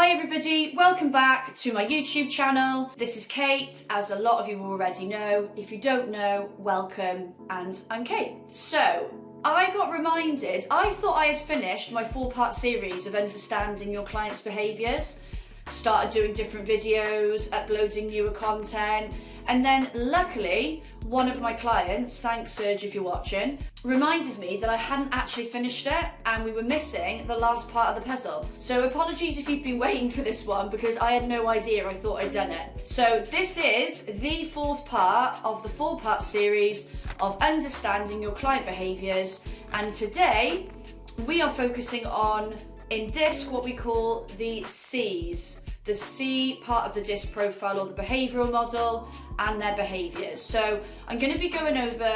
Hi everybody, welcome back to my YouTube channel. This is Kate, as a lot of you already know. If you don't know, welcome, and I'm Kate. So, I got reminded, I thought I had finished my 4-part series of understanding your clients' behaviours, started doing different videos, uploading newer content, and then luckily, one of my clients, thanks Serg if you're watching, reminded me that I hadn't actually finished it and we were missing the last part of the puzzle. So apologies if you've been waiting for this one because I had no idea, I thought I'd done it. So this is the 4th part of the 4-part series of understanding your client behaviours, and today we are focusing on, in DISC, what we call the C's. The C part of the DISC profile, or the behavioural model, and their behaviours. So I'm going to be going over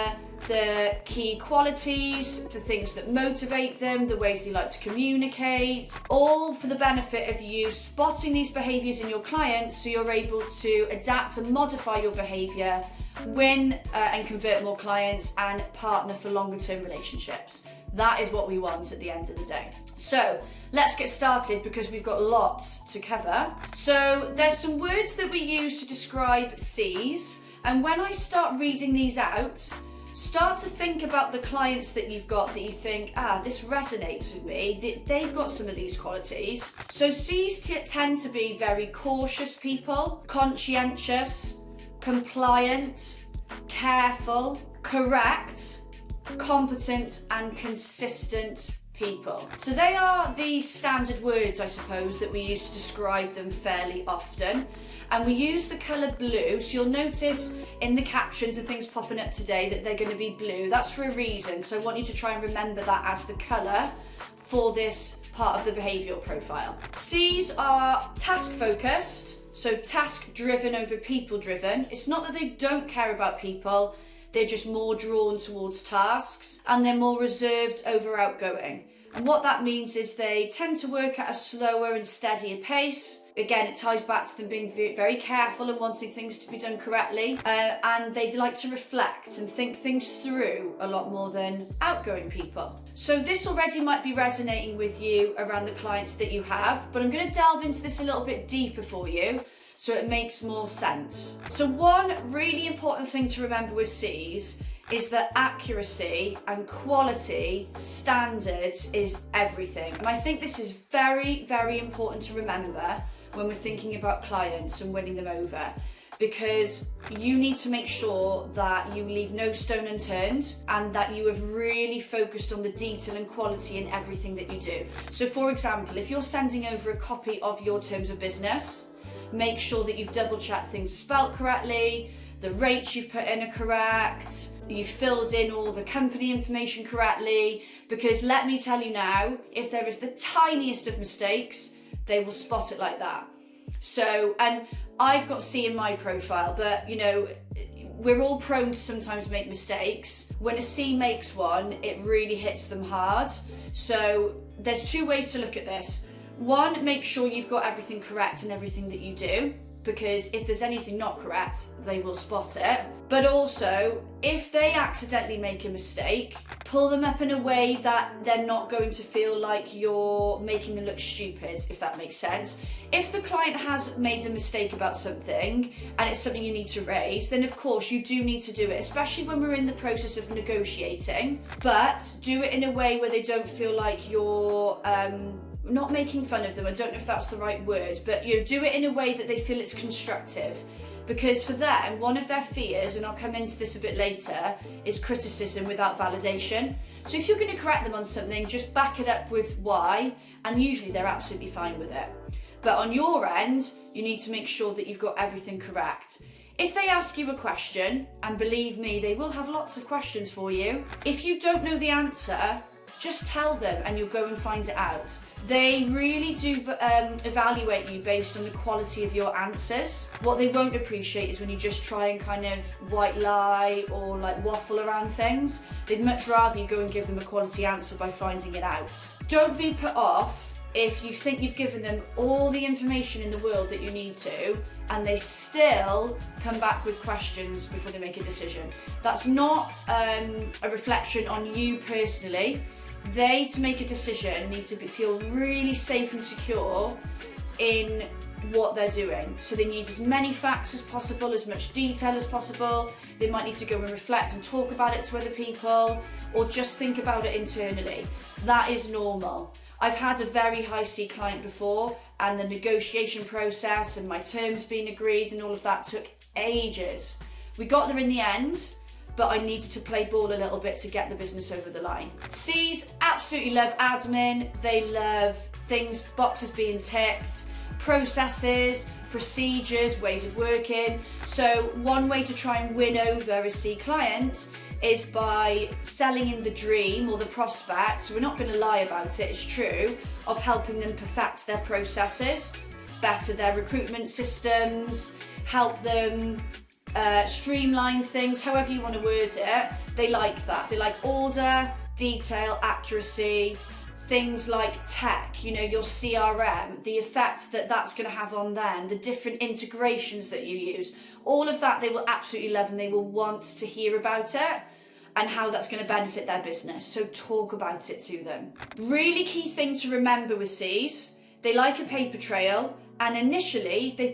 the key qualities, the things that motivate them, the ways they like to communicate, all for the benefit of you spotting these behaviours in your clients so you're able to adapt and modify your behaviour, win and convert more clients, and partner for longer term relationships. That is what we want at the end of the day. So let's get started because we've got lots to cover. So there's some words that we use to describe C's, and when I start reading these out, start to think about the clients that you've got that you think, this resonates with me, they've got some of these qualities. So C's tend to be very cautious people, conscientious, compliant, careful, correct, competent, and consistent people. So they are the standard words, I suppose, that we use to describe them fairly often. And we use the colour blue, so you'll notice in the captions and things popping up today that they're going to be blue. That's for a reason, so I want you to try and remember that as the colour for this part of the behavioural profile. C's are task focused, so task driven over people driven. It's not that they don't care about people, they're just more drawn towards tasks, and they're more reserved over outgoing. And what that means is they tend to work at a slower and steadier pace. Again, it ties back to them being very careful and wanting things to be done correctly. And they like to reflect and think things through a lot more than outgoing people. So this already might be resonating with you around the clients that you have, but I'm going to delve into this a little bit deeper for you, so it makes more sense. So one really important thing to remember with C's is that accuracy and quality standards is everything. And I think this is very, very important to remember when we're thinking about clients and winning them over, because you need to make sure that you leave no stone unturned and that you have really focused on the detail and quality in everything that you do. So for example, if you're sending over a copy of your terms of business, make sure that you've double checked things spelt correctly, the rates you've put in are correct, you've filled in all the company information correctly, because let me tell you now, if there is the tiniest of mistakes, they will spot it like that. So, and I've got C in my profile, but you know, we're all prone to sometimes make mistakes. When a C makes one, it really hits them hard. So there's 2 ways to look at this. One, make sure you've got everything correct in everything that you do, because if there's anything not correct, they will spot it. But also, if they accidentally make a mistake, pull them up in a way that they're not going to feel like you're making them look stupid, if that makes sense. If the client has made a mistake about something and it's something you need to raise, then of course you do need to do it, especially when we're in the process of negotiating. But do it in a way where they don't feel like you're not making fun of them, I don't know if that's the right word, but you know, do it in a way that they feel it's constructive. Because for them, one of their fears, and I'll come into this a bit later, is criticism without validation. So if you're going to correct them on something, just back it up with why, and usually they're absolutely fine with it. But on your end, you need to make sure that you've got everything correct. If they ask you a question, and believe me, they will have lots of questions for you, if you don't know the answer, just tell them and you'll go and find it out. They really do evaluate you based on the quality of your answers. What they won't appreciate is when you just try and kind of white lie or like waffle around things. They'd much rather you go and give them a quality answer by finding it out. Don't be put off if you think you've given them all the information in the world that you need to and they still come back with questions before they make a decision. That's not a reflection on you personally. They, to make a decision, need to feel really safe and secure in what they're doing. So they need as many facts as possible, as much detail as possible. They might need to go and reflect and talk about it to other people, or just think about it internally. That is normal. I've had a very high C client before, and the negotiation process and my terms being agreed and all of that took ages. We got there in the end, but I needed to play ball a little bit to get the business over the line. C's absolutely love admin. They love things, boxes being ticked, processes, procedures, ways of working. So one way to try and win over a C client is by selling in the dream or the prospect, so we're not going to lie about it, it's true, of helping them perfect their processes, better their recruitment systems, help them streamline things, however you want to word it. They like that. They like order, detail, accuracy, things like tech, you know, your CRM, the effect that that's going to have on them, the different integrations that you use, all of that they will absolutely love, and they will want to hear about it and how that's going to benefit their business. So talk about it to them. Really key thing to remember with C's, they like a paper trail, and initially they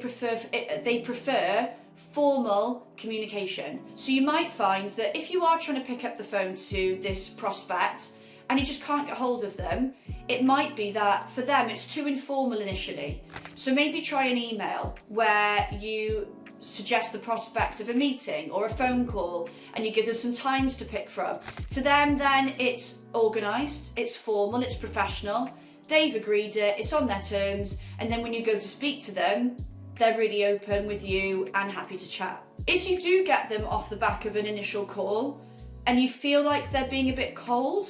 prefer formal communication. So you might find that if you are trying to pick up the phone to this prospect and you just can't get hold of them, it might be that for them it's too informal initially. So maybe try an email where you suggest the prospect of a meeting or a phone call, and you give them some times to pick from. To them then it's organised, it's formal, it's professional, they've agreed it, it's on their terms, and then when you go to speak to them, they're really open with you and happy to chat. If you do get them off the back of an initial call and you feel like they're being a bit cold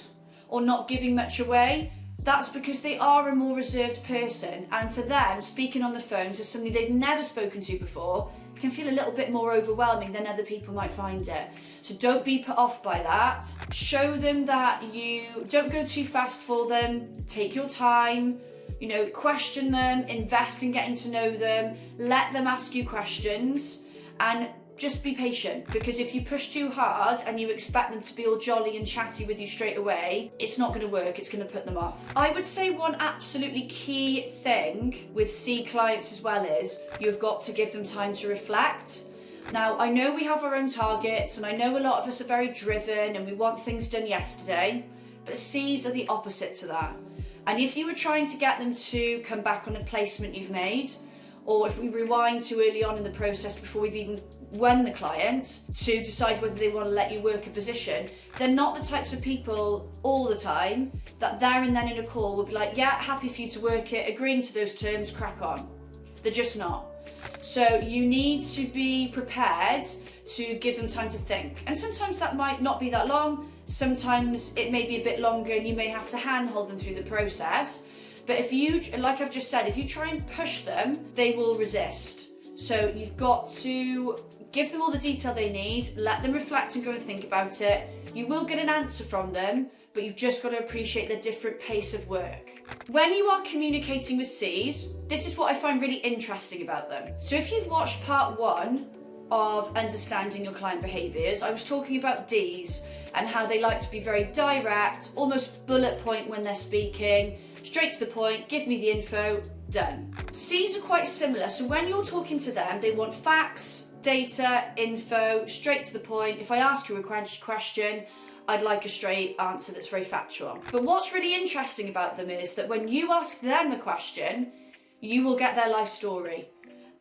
or not giving much away, that's because they are a more reserved person, and for them, speaking on the phone to somebody they've never spoken to before can feel a little bit more overwhelming than other people might find it. So don't be put off by that. Show them that you don't go too fast for them, take your time, you know, question them, invest in getting to know them, let them ask you questions, and just be patient, because if you push too hard and you expect them to be all jolly and chatty with you straight away, it's not going to work, it's going to put them off. I would say one absolutely key thing with C clients as well is you've got to give them time to reflect. Now, I know we have our own targets, and I know a lot of us are very driven and we want things done yesterday, but C's are the opposite to that. And if you were trying to get them to come back on a placement you've made, or if we rewind too early on in the process before we've even won the client to decide whether they want to let you work a position, they're not the types of people all the time that there and then in a call will be like, yeah, happy for you to work it, agreeing to those terms, crack on. They're just not. So you need to be prepared to give them time to think. And sometimes that might not be that long. Sometimes it may be a bit longer and you may have to handhold them through the process. But if you, like I've just said, if you try and push them, they will resist. So you've got to give them all the detail they need, let them reflect and go and think about it. You will get an answer from them, but you've just got to appreciate the different pace of work. When you are communicating with C's, this is what I find really interesting about them. So if you've watched part 1 of understanding your client behaviours, I was talking about D's and how they like to be very direct, almost bullet point when they're speaking, straight to the point, give me the info, done. C's are quite similar, so when you're talking to them, they want facts, data, info, straight to the point. If I ask you a question, I'd like a straight answer that's very factual. But what's really interesting about them is that when you ask them a question, you will get their life story.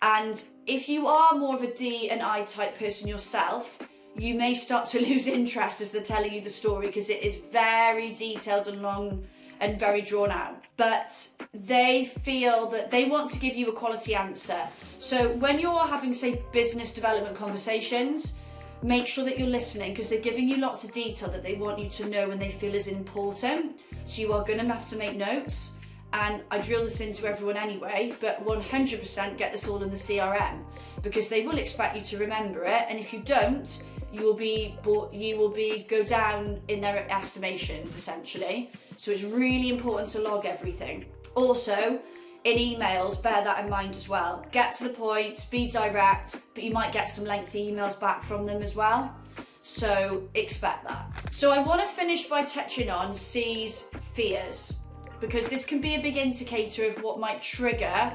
And if you are more of a D and I type person yourself, you may start to lose interest as they're telling you the story, because it is very detailed and long and very drawn out. But they feel that they want to give you a quality answer. So when you're having, say, business development conversations, make sure that you're listening, because they're giving you lots of detail that they want you to know and they feel is important. So you are going to have to make notes. And I drill this into everyone anyway, but 100% get this all in the CRM, because they will expect you to remember it. And if you don't, you will go down in their estimations, essentially. So it's really important to log everything. Also, in emails, bear that in mind as well. Get to the point, be direct, but you might get some lengthy emails back from them as well. So expect that. So I want to finish by touching on C's fears, because this can be a big indicator of what might trigger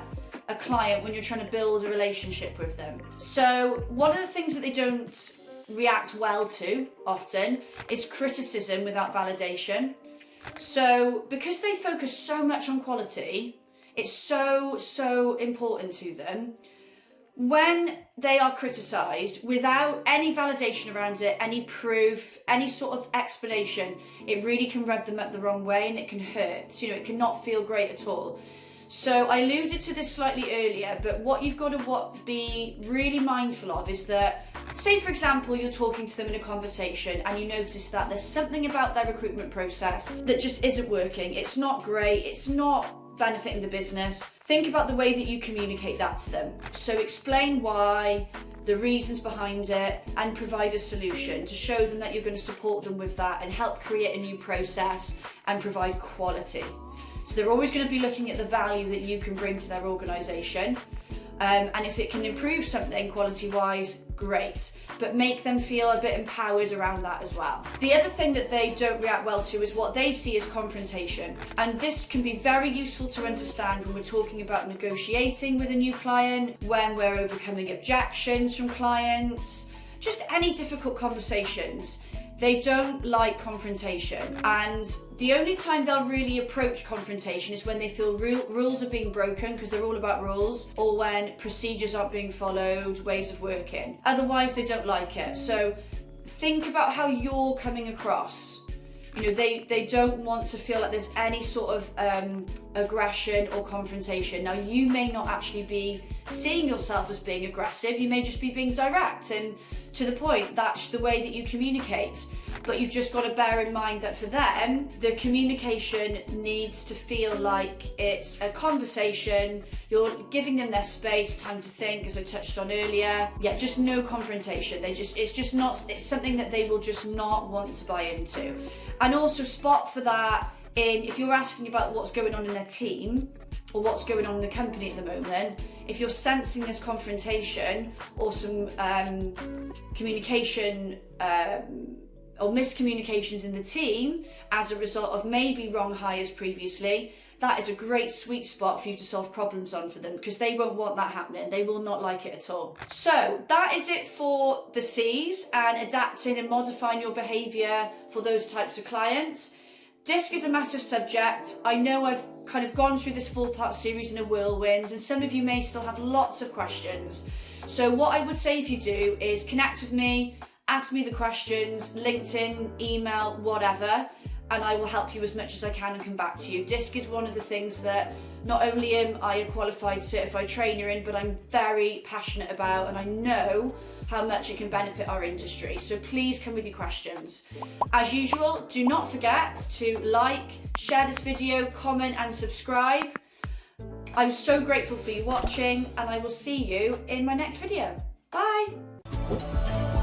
a client when you're trying to build a relationship with them. So one of the things that they don't react well to often is criticism without validation. So because they focus so much on quality, it's so important to them. When they are criticised without any validation around it, any proof, any sort of explanation, it really can rub them up the wrong way and it can hurt. It cannot feel great at all. So I alluded to this slightly earlier, but what you've got to be really mindful of is that, say for example, you're talking to them in a conversation and you notice that there's something about their recruitment process that just isn't working. It's not great. It's not benefiting the business. Think about the way that you communicate that to them. So explain why, the reasons behind it, and provide a solution to show them that you're going to support them with that and help create a new process and provide quality. So they're always going to be looking at the value that you can bring to their organisation. And if it can improve something quality-wise, great. But make them feel a bit empowered around that as well. The other thing that they don't react well to is what they see as confrontation. And this can be very useful to understand when we're talking about negotiating with a new client, when we're overcoming objections from clients, just any difficult conversations. They don't like confrontation, and the only time they'll really approach confrontation is when they feel rules are being broken, because they're all about rules, or when procedures aren't being followed, ways of working. Otherwise, they don't like it. So think about how you're coming across. They don't want to feel like there's any sort of aggression or confrontation. Now, you may not actually be seeing yourself as being aggressive. You may just be being direct and to the point. That's the way that you communicate. But you've just got to bear in mind that for them, the communication needs to feel like it's a conversation. You're giving them their space, time to think, as I touched on earlier. Yeah, just no confrontation. It's something that they will just not want to buy into. And also spot for that if you're asking about what's going on in their team or what's going on in the company at the moment. If you're sensing this confrontation or some communication or miscommunications in the team as a result of maybe wrong hires previously, that is a great sweet spot for you to solve problems on for them, because they won't want that happening. They will not like it at all. So that is it for the C's and adapting and modifying your behaviour for those types of clients. DISC is a massive subject. I know I've kind of gone through this full part series in a whirlwind, and some of you may still have lots of questions. So what I would say if you do is connect with me, ask me the questions, LinkedIn, email, whatever, and I will help you as much as I can and come back to you. DISC is one of the things that not only am I a qualified certified trainer in, but I'm very passionate about, and I know how much it can benefit our industry. So please come with your questions. As usual, do not forget to like, share this video, comment and subscribe. I'm so grateful for you watching, and I will see you in my next video. Bye.